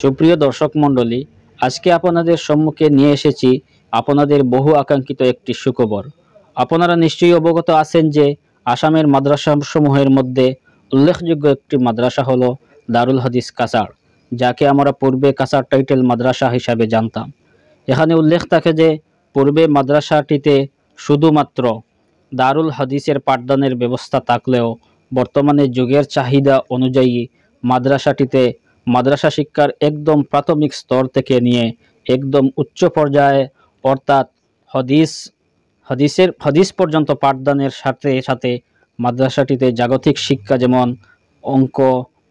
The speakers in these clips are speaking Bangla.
সুপ্রিয় দর্শক মণ্ডলী, আজকে আপনাদের সম্মুখে নিয়ে এসেছি আপনাদের বহু আকাঙ্ক্ষিত একটি সুখবর। আপনারা নিশ্চয়ই অবগত আছেন যে আসামের মাদ্রাসাসমূহের মধ্যে উল্লেখযোগ্য একটি মাদ্রাসা হলো দারুল হাদিস কাছাড়, যাকে আমরা পূর্বে কাছাড় টাইটেল মাদ্রাসা হিসাবে জানতাম। এখানে উল্লেখ থাকে যে পূর্বে মাদ্রাসাটিতে শুধুমাত্র দারুল হাদিসের পাঠদানের ব্যবস্থা থাকলেও বর্তমানে যুগের চাহিদা অনুযায়ী মাদ্রাসাটিতে মাদ্রাসা শিক্ষার একদম প্রাথমিক স্তর থেকে নিয়ে একদম উচ্চ পর্যায়ে অর্থাৎ হাদিস পর্যন্ত পাঠদানের সাথে সাথে মাদ্রাসাটিতে জাগতিক শিক্ষা যেমন অঙ্ক,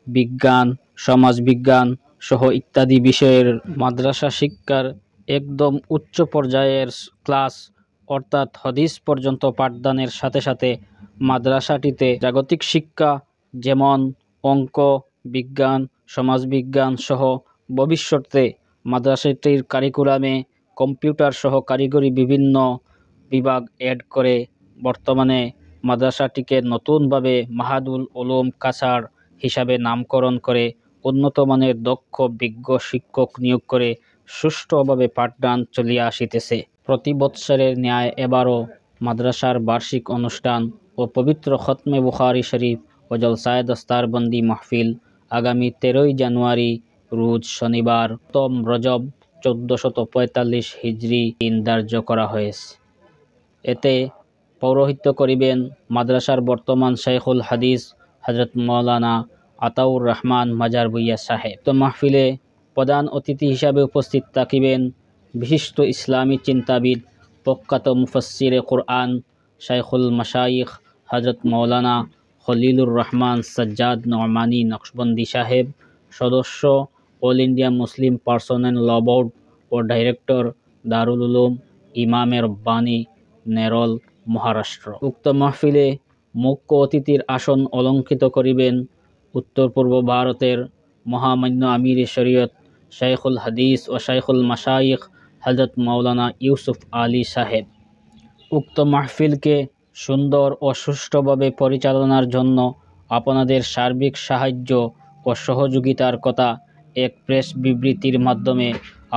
বিজ্ঞান, সমাজবিজ্ঞান সহ ইত্যাদি বিষয়ের মাদ্রাসা শিক্ষার একদম উচ্চ পর্যায়ের ক্লাস অর্থাৎ হাদিস পর্যন্ত পাঠদানের সাথে সাথে মাদ্রাসাটিতে জাগতিক শিক্ষা যেমন অঙ্ক, বিজ্ঞান, সমাজবিজ্ঞান সহ ভবিষ্যতে মাদ্রাসাটির কারিকুলামে কম্পিউটার সহ কারিগরি বিভিন্ন বিভাগ অ্যাড করে বর্তমানে মাদ্রাসাটিকে নতুনভাবে মাহাদুল উলুম কাছাড় হিসাবে নামকরণ করে উন্নত মানের দক্ষ বিজ্ঞ শিক্ষক নিয়োগ করে সুষ্ঠুভাবে পাঠদান চলিয়া আসিতেছে। প্রতি বৎসরের ন্যায় এবারও মাদ্রাসার বার্ষিক অনুষ্ঠান ও পবিত্র খতমে বুখারী শরীফ ও জলসায়ে দস্তারবন্দি মাহফিল আগামী 13ই জানুয়ারি রোজ শনিবার প্রথম রজব 1445 হিজরি দিন ধার্য করা হয়েছে। এতে পৌরোহিত্য করিবেন মাদ্রাসার বর্তমান শাইখুল হাদিস হযরত মাওলানা আতাউর রহমান মাজার ভূঁইয়া সাহেব। তো মাহফিলে প্রধান অতিথি হিসাবে উপস্থিত থাকিবেন বিশিষ্ট ইসলামী চিন্তাবিদ প্রখ্যাত মুফাসসিরে কুরআন শাইখুল মাশাইখ হযরত মাওলানা খলিলুর রহমান সাজ্জাদ নোমানী নকশবন্দি সাহেব, সদস্য অল ইন্ডিয়া মুসলিম পার্সোনেল ল বোর্ড ও ডাইরেক্টর দারুল উলুম ইমামে রব্বানী নেরল, মহারাষ্ট্র। উক্ত মাহফিলে মুখ্য অতিথির আসন অলঙ্কৃত করিবেন উত্তর পূর্ব ভারতের মহামান্য আমিরে শরীয়ত শাইখুল হাদিস ও শাইখুল মাশাইখ হযরত মাওলানা ইউসুফ আলী সাহেব। উক্ত মাহফিলকে সুন্দর ও সুষ্ঠুভাবে পরিচালনার জন্য আপনাদের সার্বিক সাহায্য ও সহযোগিতার কথা এক প্রেস বিবৃতির মাধ্যমে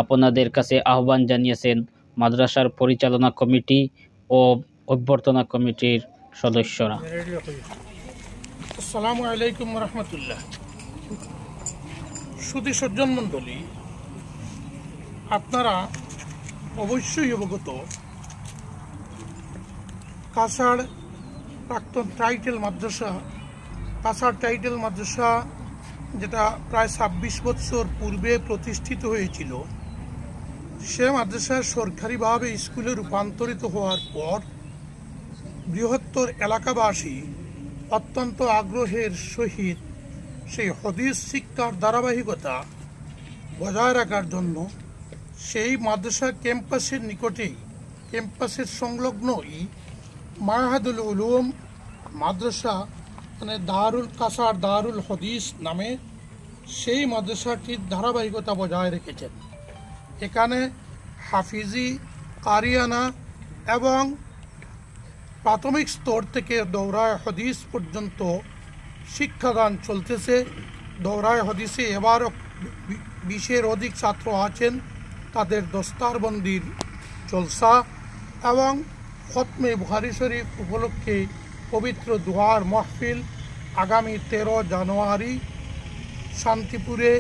আপনাদের কাছে আহ্বান জানিয়েছেন মাদ্রাসার পরিচালনা কমিটি ও অভ্যর্থনা কমিটির সদস্যরা। আসসালামু আলাইকুম রহমতুল্লাহ। সুধী সজ্জন মণ্ডলী, আপনারা অবশ্যই অবগত কাছাড় প্রাক্তন টাইটেল মাদ্রাসা, কাছাড় টাইটেল মাদ্রাসা যেটা প্রায় 26 বছর পূর্বে প্রতিষ্ঠিত হয়েছিল, সে মাদ্রাসা সরকারিভাবে স্কুলে রূপান্তরিত হওয়ার পর বৃহত্তর এলাকাবাসী অত্যন্ত আগ্রহের সহিত সেই হাদিস শিক্ষার ধারাবাহিকতা বজায় রাখার জন্য সেই মাদ্রাসা ক্যাম্পাসের নিকটেই, ক্যাম্পাসের সংলগ্নই মাহাদুল উলুম মাদ্রাসা মানে কাছাড় দারুল হাদিস নামে সেই মাদ্রাসাটির ধারাবাহিকতা বজায় রেখেছেন। এখানে হাফিজি, কারিয়ানা এবং প্রাথমিক স্তর থেকে দৌরায় হাদিস পর্যন্ত শিক্ষাদান চলতেছে। দৌরায় হাদিসে এবারও 20-এর অধিক ছাত্র আছেন। তাদের দস্তারবন্দির জলসা এবং খতমে বুখারী শরীফ উপলক্ষে পবিত্র দোয়ার মাহফিল আগামী 13 জানুয়ারি শান্তিপুরে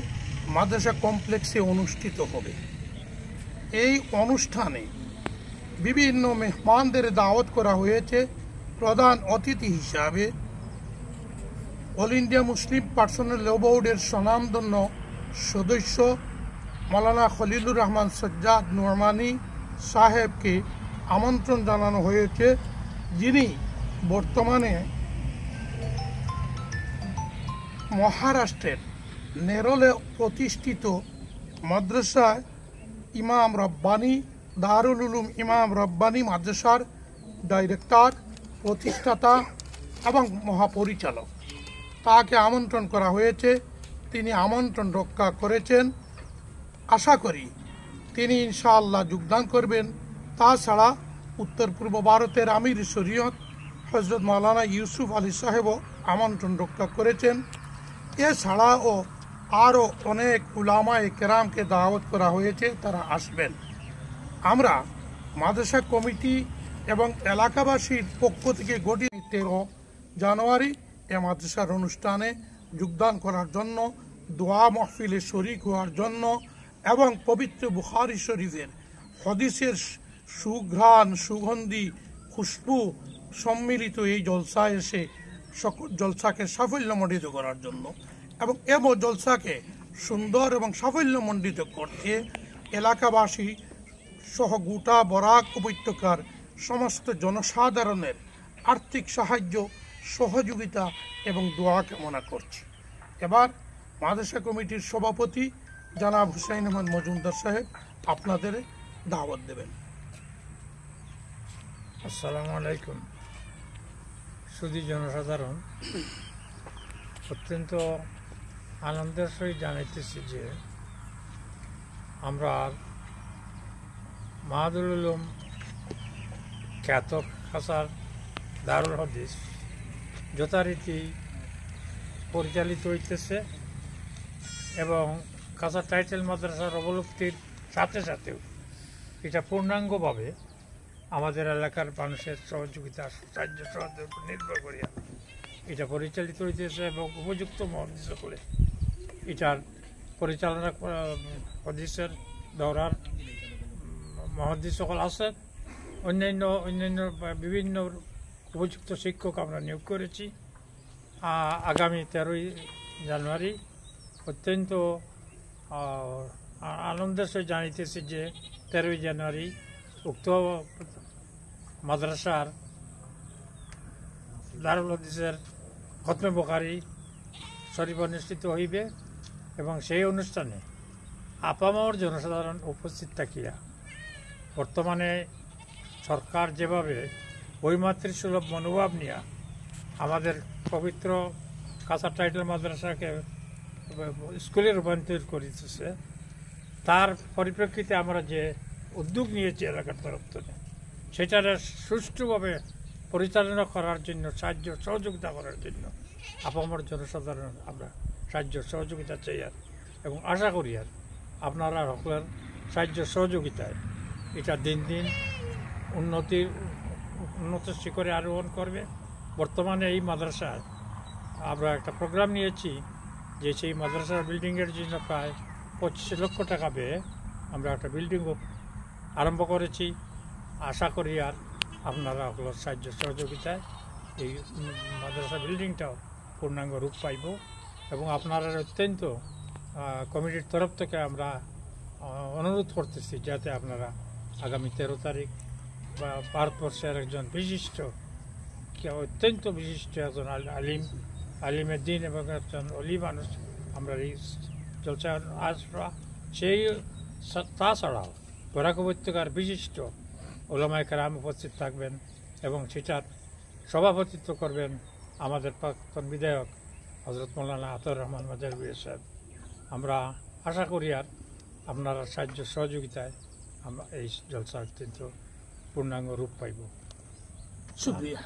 মাদ্রাসা কমপ্লেক্সে অনুষ্ঠিত হবে। এই অনুষ্ঠানে বিভিন্ন মেহমানদের দাওয়াত করা হয়েছে। প্রধান অতিথি হিসাবে অল ইন্ডিয়া মুসলিম পার্সোনেল ল বোর্ডের স্বনামধন্য সদস্য মাওলানা খলিলুর রহমান সাজ্জাদ নোমানী সাহেবকে আমন্ত্রণ জানানো হয়েছে, যিনি বর্তমানে মহারাষ্ট্রের নেরলে প্রতিষ্ঠিত মাদ্রাসায় ইমাম রব্বানী, দারুল উলুম ইমাম রব্বানী মাদ্রাসার ডাইরেক্টর, প্রতিষ্ঠাতা এবং মহাপরিচালক। তাকে আমন্ত্রণ করা হয়েছে। তিনি আমন্ত্রণ রক্ষা করেছেন। আশা করি তিনি ইনশাআল্লাহ যোগদান করবেন। তাছাড়া উত্তর পূর্ব ভারতের আমির শরীয়ত হযরত মাওলানা ইউসুফ আলী সাহেবও আমন্ত্রণ রক্ষা করেছেন। এছাড়াও আরও অনেক উলামায়ে কেরামকে দাওয়াত করা হয়েছে, তারা আসবেন। আমরা মাদ্রাসা কমিটি এবং এলাকাবাসীর পক্ষ থেকে গঠিত 13 জানুয়ারি এ মাদ্রাসার অনুষ্ঠানে যোগদান করার জন্য, দোয়া মাহফিলে শরিক হওয়ার জন্য এবং পবিত্র বুখারী শরীফের হদিসের সুঘ্রাণ সুগন্ধি খুশবু সম্মিলিত এই জলসায় এসে সকল জলসাকে সাফল্যমণ্ডিত করার জন্য এবং জলসাকে সুন্দর এবং সাফল্যমণ্ডিত করতে এলাকাবাসী সহ গোটা বরাক উপত্যকার সমস্ত জনসাধারণের আর্থিক সাহায্য, সহযোগিতা এবং দোয়া কামনা করছি। এবার মাদ্রাসা কমিটির সভাপতি জনাব হুসাইন আহমদ মজুমদার সাহেব আপনাদের দাওয়াত দেবেন। আসসালামু আলাইকুম। সুধী জনসাধারণ, অত্যন্ত আনন্দের সহিত জানাইতেছি যে আমরা মাহাদুল উলুম খ্যাত খাসার দারুল হাদিস যথারীতি পরিচালিত হইতেছে এবং খাসা টাইটেল মাদ্রাসার অবলুপ্তির সাথে সাথেও এটা পূর্ণাঙ্গভাবে আমাদের এলাকার মানুষের সহযোগিতা, সাহায্য সহযোগের উপর নির্ভর করিয়া এটা পরিচালিত হইতেছে এবং উপযুক্ত মহাদিস করে এটার পরিচালনা হদিসের দৌরার মহাদিস সকল আছে, অন্যান্য বিভিন্ন উপযুক্ত শিক্ষক আমরা নিয়োগ করেছি। আগামী 13 জানুয়ারি অত্যন্ত আনন্দের সহিত জানিতেছি যে 13 জানুয়ারি উক্ত মাদ্রাসার দারুল হাদিসের খতমে বুখারী শরীফ অনুষ্ঠিত হইবে এবং সেই অনুষ্ঠানে আপামর জনসাধারণ উপস্থিত থাকিয়া বর্তমানে সরকার যেভাবে বৈমাতৃসুলভ মনোভাব নিয়ে আমাদের পবিত্র খাসা টাইটেল মাদ্রাসাকে স্কুলে রূপান্তর করিতেছে, তার পরিপ্রেক্ষিতে আমরা যে উদ্যোগ নিয়েছি এলাকার তরফ থেকে সেটার সুষ্ঠুভাবে পরিচালনা করার জন্য, সাহায্য সহযোগিতা করার জন্য আপামর জনসাধারণ আমরা সাহায্য সহযোগিতা চাই আর এবং আশা করি আর আপনারা সকলের সাহায্য সহযোগিতায় এটা দিন দিন উন্নত শিখরে আরোহণ করবে। বর্তমানে এই মাদ্রাসায় আমরা একটা প্রোগ্রাম নিয়েছি যে সেই মাদ্রাসার বিল্ডিংয়ের জন্য প্রায় 25 লক্ষ টাকা ব্যয়ে আমরা একটা বিল্ডিং আরম্ভ করেছি। আশা করি আর আপনারা সকলের সাহায্য সহযোগিতায় এই মাদ্রাসা বিল্ডিংটাও পূর্ণাঙ্গ রূপ পাইব এবং আপনারা অত্যন্ত কমিটির তরফ থেকে আমরা অনুরোধ করতেছি যাতে আপনারা আগামী 13 তারিখ বা ভারতবর্ষের একজন বিশিষ্ট, অত্যন্ত বিশিষ্ট একজন আলিমের দিন এবং একজন অলি মানুষ আমরা এই জলসা আসরা, সেই তাছাড়াও বরাক উপত্যকার বিশিষ্ট ওলামায়ে কেরাম উপস্থিত থাকবেন এবং সেটার সভাপতিত্ব করবেন আমাদের প্রাক্তন বিধায়ক হজরত মৌলানা আতাউর রহমান মাজারভী সাহেব। আমরা আশা করি আর আপনারা সাহায্য সহযোগিতায় আমরা এই জলসা অত্যন্ত পূর্ণাঙ্গ রূপ পাইব। শুকরিয়া।